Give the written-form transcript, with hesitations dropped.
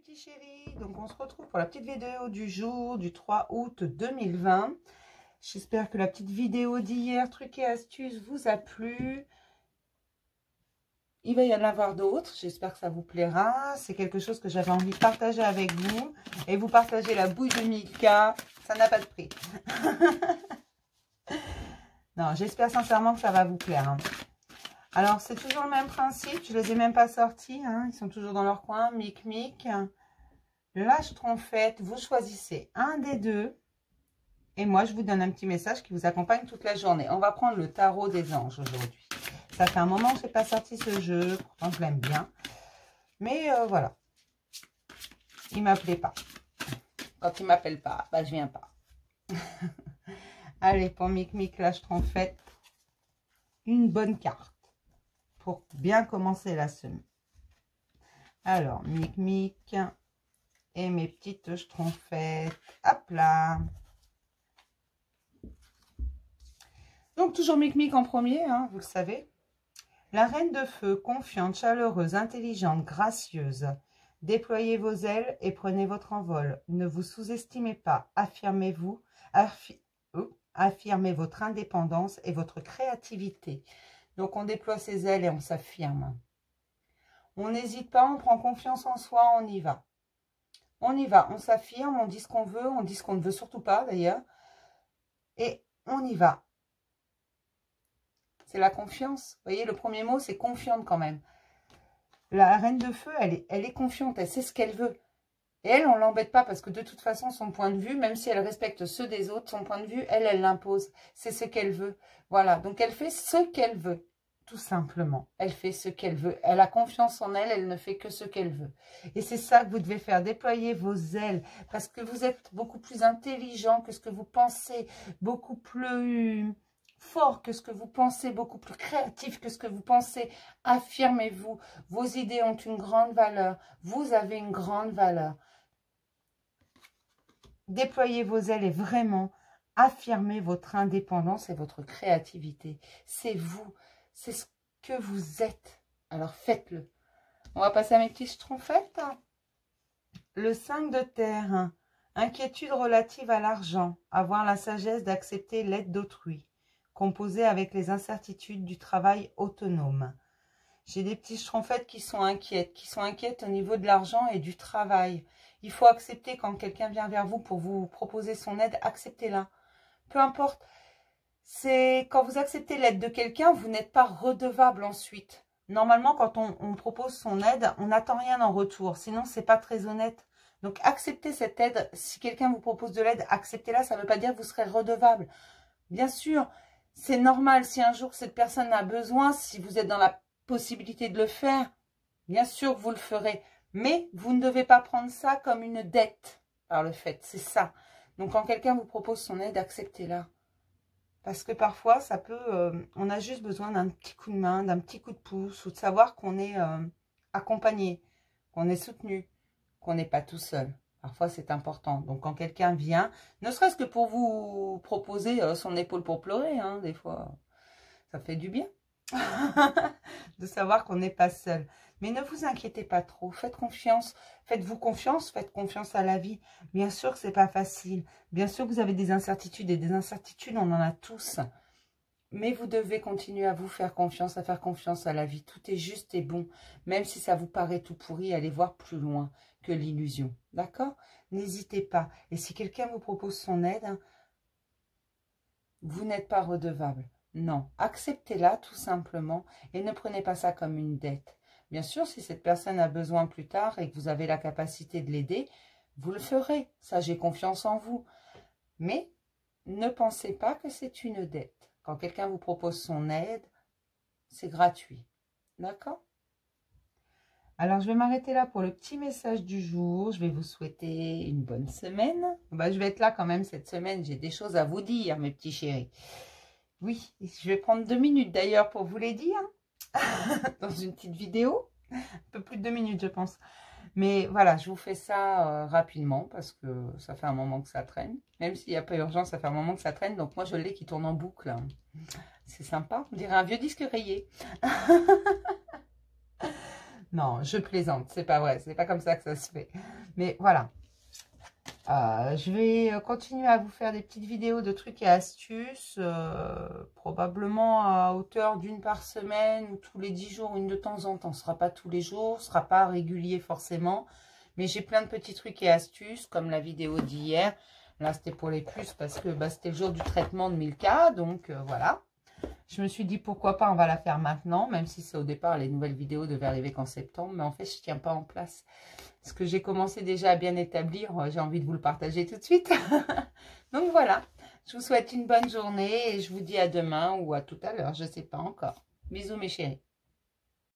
petits chéris, donc on se retrouve pour la petite vidéo du jour du 3 août 2020. J'espère que la petite vidéo d'hier, trucs et astuces, vous a plu. Il va y en avoir d'autres, j'espère que ça vous plaira. C'est quelque chose que j'avais envie de partager avec vous. Et vous partagez la bouille de Milka, ça n'a pas de prix. Non, j'espère sincèrement que ça va vous plaire. Hein. Alors, c'est toujours le même principe. Je ne les ai même pas sortis. Hein. Ils sont toujours dans leur coin. Mic, mic. Lâche trompette. Vous choisissez un des deux. Et moi, je vous donne un petit message qui vous accompagne toute la journée. On va prendre le tarot des anges aujourd'hui. Ça fait un moment que je n'ai pas sorti ce jeu. Pourtant, je l'aime bien. Mais voilà. Il ne m'appelait pas. Quand il ne m'appelle pas, bah, je ne viens pas. Allez, pour Mic, mic, lâche trompette. Une bonne carte. Pour bien commencer la semaine. Alors, mic, mic. Et mes petites schtroumpfettes. Hop là. Donc, toujours mic, mic en premier, hein, vous le savez. La reine de feu, confiante, chaleureuse, intelligente, gracieuse. Déployez vos ailes et prenez votre envol. Ne vous sous-estimez pas. Affirmez-vous. Affirmez votre indépendance et votre créativité. Donc, on déploie ses ailes et on s'affirme. On n'hésite pas, on prend confiance en soi, on y va. On y va, on s'affirme, on dit ce qu'on veut, on dit ce qu'on ne veut surtout pas d'ailleurs. Et on y va. C'est la confiance. Vous voyez, le premier mot, c'est confiante quand même. La reine de feu, elle est confiante, elle sait ce qu'elle veut. Et elle, on ne l'embête pas parce que de toute façon, son point de vue, même si elle respecte ceux des autres, son point de vue, elle l'impose. C'est ce qu'elle veut. Voilà, donc elle fait ce qu'elle veut, tout simplement. Elle fait ce qu'elle veut. Elle a confiance en elle, elle ne fait que ce qu'elle veut. Et c'est ça que vous devez faire, déployer vos ailes, parce que vous êtes beaucoup plus intelligent que ce que vous pensez, beaucoup plus fort que ce que vous pensez, beaucoup plus créatif que ce que vous pensez. Affirmez-vous, vos idées ont une grande valeur, vous avez une grande valeur. Déployez vos ailes et vraiment affirmez votre indépendance et votre créativité. C'est vous, c'est ce que vous êtes. Alors faites-le. On va passer à mes petites schtroumpfettes. Le 5 de terre. Inquiétude relative à l'argent. Avoir la sagesse d'accepter l'aide d'autrui. Composer avec les incertitudes du travail autonome. J'ai des petits schtroumpfettes qui sont inquiètes au niveau de l'argent et du travail. Il faut accepter quand quelqu'un vient vers vous pour vous proposer son aide, acceptez-la. Peu importe, c'est quand vous acceptez l'aide de quelqu'un, vous n'êtes pas redevable ensuite. Normalement, quand on propose son aide, on n'attend rien en retour, sinon c'est pas très honnête. Donc acceptez cette aide, si quelqu'un vous propose de l'aide, acceptez-la, ça ne veut pas dire que vous serez redevable. Bien sûr, c'est normal si un jour cette personne a besoin, si vous êtes dans la possibilité de le faire, bien sûr que vous le ferez. Mais vous ne devez pas prendre ça comme une dette par le fait, c'est ça. Donc quand quelqu'un vous propose son aide, acceptez-la. Parce que parfois, ça peut, on a juste besoin d'un petit coup de main, d'un petit coup de pouce, ou de savoir qu'on est accompagné, qu'on est soutenu, qu'on n'est pas tout seul. Parfois, c'est important. Donc quand quelqu'un vient, ne serait-ce que pour vous proposer son épaule pour pleurer, hein, des fois, ça fait du bien. De savoir qu'on n'est pas seul. Mais ne vous inquiétez pas trop. Faites confiance. Faites-vous confiance. Faites confiance à la vie. Bien sûr que c'est pas facile. Bien sûr que vous avez des incertitudes. Et des incertitudes, on en a tous. Mais vous devez continuer à vous faire confiance, à faire confiance à la vie. Tout est juste et bon. Même si ça vous paraît tout pourri, allez voir plus loin que l'illusion. D'accord? N'hésitez pas. Et si quelqu'un vous propose son aide, vous n'êtes pas redevable. Non, acceptez-la tout simplement et ne prenez pas ça comme une dette. Bien sûr, si cette personne a besoin plus tard et que vous avez la capacité de l'aider, vous le ferez. Ça, j'ai confiance en vous. Mais ne pensez pas que c'est une dette. Quand quelqu'un vous propose son aide, c'est gratuit. D'accord? Alors, je vais m'arrêter là pour le petit message du jour. Je vais vous souhaiter une bonne semaine. Bah, je vais être là quand même cette semaine. J'ai des choses à vous dire, mes petits chéris. Oui, je vais prendre 2 minutes d'ailleurs pour vous les dire. Dans une petite vidéo. Un peu plus de 2 minutes, je pense. Mais voilà, je vous fais ça rapidement parce que ça fait un moment que ça traîne. Même s'il n'y a pas urgence, ça fait un moment que ça traîne. Donc moi, je l'ai qui tourne en boucle. C'est sympa. On dirait un vieux disque rayé. Non, je plaisante, c'est pas vrai, c'est pas comme ça que ça se fait. Mais voilà. Je vais continuer à vous faire des petites vidéos de trucs et astuces, probablement à hauteur d'une par semaine ou tous les 10 jours, une de temps en temps. Ce ne sera pas tous les jours, ce ne sera pas régulier forcément, mais j'ai plein de petits trucs et astuces, comme la vidéo d'hier. Là, c'était pour les plus parce que c'était le jour du traitement de Milka, donc voilà. Je me suis dit pourquoi pas, on va la faire maintenant, même si c'est au départ les nouvelles vidéos devaient arriver qu'en septembre, mais en fait je ne tiens pas en place. Ce que j'ai commencé déjà à bien établir, j'ai envie de vous le partager tout de suite. Donc voilà, je vous souhaite une bonne journée et je vous dis à demain ou à tout à l'heure, je ne sais pas encore. Bisous mes chéris.